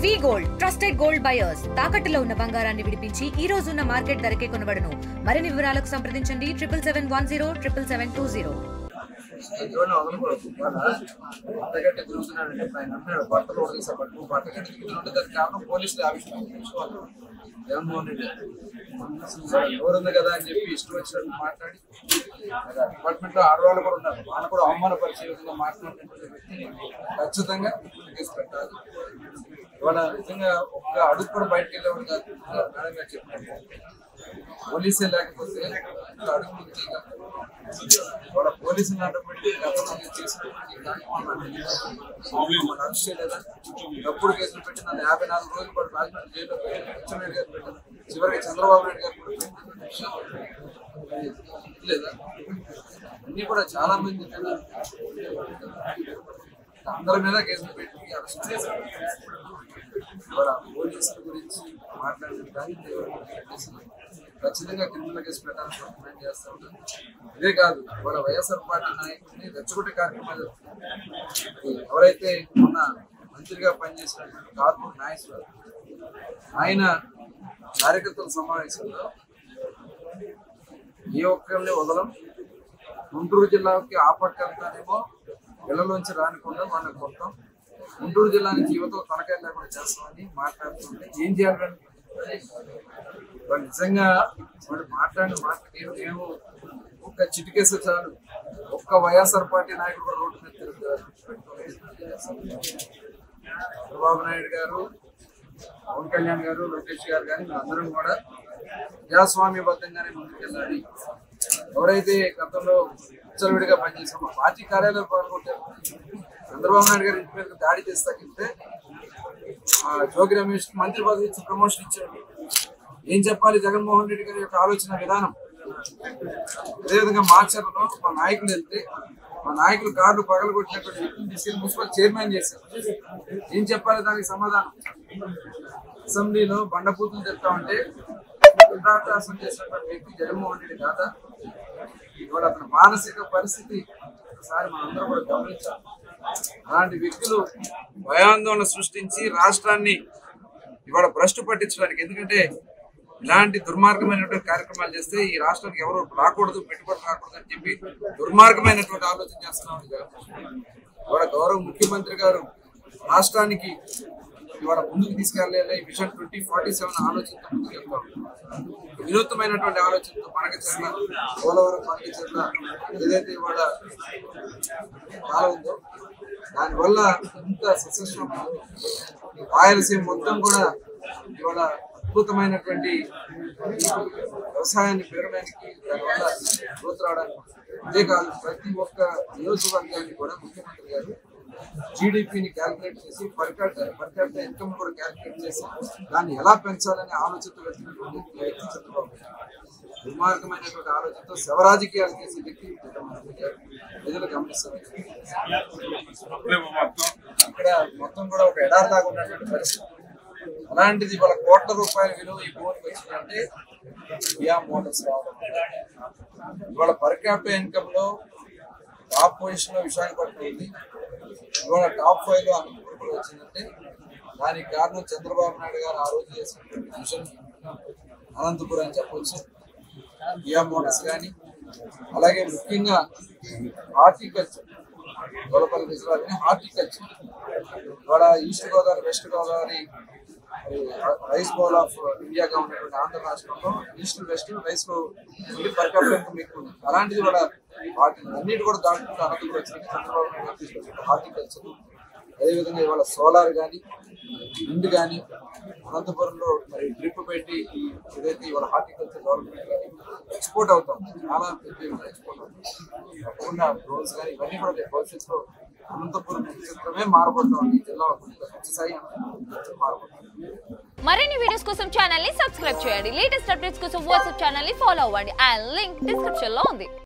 వి gold trusted gold buyers తాకట్టులో ఉన్న బంగారాన్ని విడిపించి ఈ రోజు ఉన్న మార్కెట్ ధరకే కొనబడును. మరిన్ని వివరాలకు సంప్రదించండి 7771077220. జగన్మోహన్ రెడ్డి ఎవరుంది కదా అని చెప్పి ఇష్టం వచ్చినట్టు మాట్లాడి డిపార్ట్మెంట్ లో ఆడవాళ్ళు కూడా ఉన్నారు, వాళ్ళు కూడా అవమానపరిచే విధంగా మాట్లాడినటువంటి వ్యక్తిని ఖచ్చితంగా కేసు పెట్టాలి. ఇవాళ నిజంగా ఒక్క అడుగు కూడా బయటకు వెళ్ళేవాడు కాదు. మేడం గారు చెప్పినట్టు పోలీసే లేకపోతే అడుగు ముందు వాళ్ళ పోలీసులు అడ్డపెట్టి గతంలో చేసినటువంటి అరెస్ట్ చేయలేదా? తప్పుడు కేసులు పెట్టి నన్ను 54 రోజులు పాటు రాజమండ్రి జైల్లో అచ్చెన్నాయుడు గారు పెట్టారు, చివరికి చంద్రబాబు నాయుడు గారు కూడా లేదా? అన్ని కూడా చాలా మంది అందరి మీద కేసులు పెట్టి అరెస్ట్ చేశారు. ఇవాళ పోలీసుల గురించి మాట్లాడడం కానీ ఖచ్చితంగా క్రిమినల్ కేసు పెట్టాలని డిమాండ్ చేస్తూ ఉంటాను. ఇదే కాదు, వాళ్ళ వైఎస్ఆర్ పార్టీ నాయకుడిని రెచ్చగొట్టే కార్యక్రమాలు ఎవరైతే మొన్న మంత్రిగా పనిచేసినటువంటి కార్పొరేట్ నాయకులు ఆయన కార్యకర్తల సమావేశంలో ఏ ఒక్కరిని వదలం, గుంటూరు జిల్లాకి ఆ పక్కంతానేమో ఇళ్లలోంచి రానికుండా వాళ్ళని కొడతాం, గుంటూరు జిల్లా నుంచి యువత తనకాయలు లేకుండా చేస్తామని మాట్లాడుతుంటే ఏం చేయాలని వాళ్ళు నిజంగా వాళ్ళు మాట్లాడిన మాట మేము ఒక్క చిటికేస్తే చాలు, ఒక్క వైఎస్ఆర్ పార్టీ నాయకుడు రోడ్డు మీద తిరుగుతారు. చంద్రబాబు నాయుడు గారు, పవన్ కళ్యాణ్ గారు, లోకేష్ గారు కానీ అందరం కూడా ప్రజాస్వామ్యబద్ధంగానే ముందుకెళ్ళాలి. ఎవరైతే గతంలో విచ్చలవిడిగా పనిచేసామో పార్టీ కార్యాలయం పాల్గొంటారు. చంద్రబాబు నాయుడు గారు ఇంటి మీద దాడి చేసి తగ్గితే జోగి రమేష్ మంత్రి పదవి ఇచ్చి ప్రమోషన్ ఇచ్చారు. ఏం చెప్పాలి జగన్మోహన్ రెడ్డి గారి యొక్క ఆలోచన విధానం? అదేవిధంగా మార్చర్లో మా నాయకులు వెళ్తే మా నాయకులు కార్డు పగలగొట్టినటువంటి వ్యక్తిని తీసుకెళ్లి మున్సిపల్ చైర్మన్ చేశారు. ఏం చెప్పాలి దానికి సమాధానం? అసెంబ్లీలో బండపూతులు చెప్తా ఉంటే పునరావాసం చేసినటువంటి వ్యక్తి జగన్మోహన్ రెడ్డి కాదా? ఇవాళ అతని మానసిక పరిస్థితి ఒకసారి మనందరం కూడా గమనించాలి. అలాంటి వ్యక్తులు భయాందోళన సృష్టించి రాష్ట్రాన్ని ఇవాళ భ్రష్టు పట్టించడానికి, ఎందుకంటే ఇలాంటి దుర్మార్గమైనటువంటి కార్యక్రమాలు చేస్తే ఈ రాష్ట్రానికి ఎవరు రాకూడదు, పెట్టుబడి రాకూడదు అని చెప్పి దుర్మార్గమైనటువంటి ఆలోచన చేస్తున్నాం. ఇవాళ గౌరవ ముఖ్యమంత్రి గారు రాష్ట్రానికి ఇవాళ ముందుకు తీసుకెళ్లే విజన్ 2047 ఆలోచనతో ముందుకు వెళ్తాం. వినూత్నమైనటువంటి ఆలోచనతో పనకచెర్ల, పోలవరం పనకచెర్ల ఏదైతే ఇవాళ కాలం ఉందో దానివల్ల ఇంత సక్సెస్ఫుల్ రాయలసీమ మొత్తం కూడా ఇవాళ అద్భుతమైనటువంటి వ్యవసాయాన్ని పెరగడానికి దానివల్ల గ్రోత్ రావడానికి. ఇదే కాదు, ప్రతి ఒక్క నియోజకవర్గాన్ని కూడా ముఖ్యమంత్రి గారు జీడిపిని క్యాల్కులేట్ చేసి పర్ క్యాపిటల్ ఇన్కమ్ కూడా క్యాల్కులేట్ చేసి దాన్ని ఎలా పెంచాలనే ఆలోచనతో వెళ్తున్నటువంటి వ్యక్తి చంద్రబాబు. దుర్మార్గమైనటువంటి ఆలోచనతో శవరాజకీయాలు చేసే వ్యక్తి ప్రజలు గమనిస్తారు. ఇక్కడ మొత్తం కూడా ఒక ఎడారిలాగా ఉన్నటువంటి పరిస్థితి. అలాంటిది ఇవాళ కోట్ల రూపాయల విలువ ఈ భూమికి వచ్చిందంటే కియా మోటార్స్ రావడం. ఇవాళ పర్ క్యాపిటల్ ఇన్కమ్ లో టాప్ పొజిషన్ లో విశాఖపట్నం ఉంది. ఇవాళ టాప్ 5 లో అనంతపురం వచ్చిందంటే దానికి కారణం చంద్రబాబు నాయుడు గారు ఆ రోజు చేసినటువంటి మిషన్ అనంతపురం అని చెప్పవచ్చు. కియా మోటార్స్ కానీ, అలాగే ముఖ్యంగా హార్టికల్చర్, గొల్లపల్లి రిజర్వాయర్ హార్టికల్చర్. ఇవాళ east Godavari, west Godavari rice bowl of ఇండియాగా ఉన్నటువంటి ఆంధ్ర రాష్ట్రంలో ఈస్ట్ వెస్ట్ రైస్ లో పర్ క్యాపిటల్ ఇన్కమ్ ఎక్కువ ఉంది. అలాంటిది కూడా వాటిని అన్నిటి కూడా దాంట్లో అనంతపురం వచ్చినట్టు చంద్రబాబు నాయుడు తీసుకొచ్చిన హార్టికల్చర్. అదేవిధంగా ఇవాళ సోలార్ కానీ, విండ్ కానీ అనంతపురంలో మరి డ్రిప్ పెట్టి ఏదైతే ఇవాళ హార్టికల్చర్ గవర్నమెంట్ కానీ ఎక్స్పోర్ట్ అవుతుంది, చాలా పెద్ద ఎక్స్పోర్ట్ అవుతుంది. తప్పకుండా డ్రోన్స్ కానీ ఇవన్నీ కూడా భవిష్యత్తులో అనంతపురం నక్షత్రమే మారబోతుంది. జిల్లా స్థాయి మారబోతుంది. మరిన్ని వీడియోస్ కోసం ఛానల్ ని సబ్స్క్రైబ్ చేయండి. లేటెస్ట్ అప్డేట్స్ కోసం వాట్సాప్ ఛానల్ ని ఫాలో అవ్వండి. ఆ లింక్ డిస్క్రిప్షన్ లో ఉంది.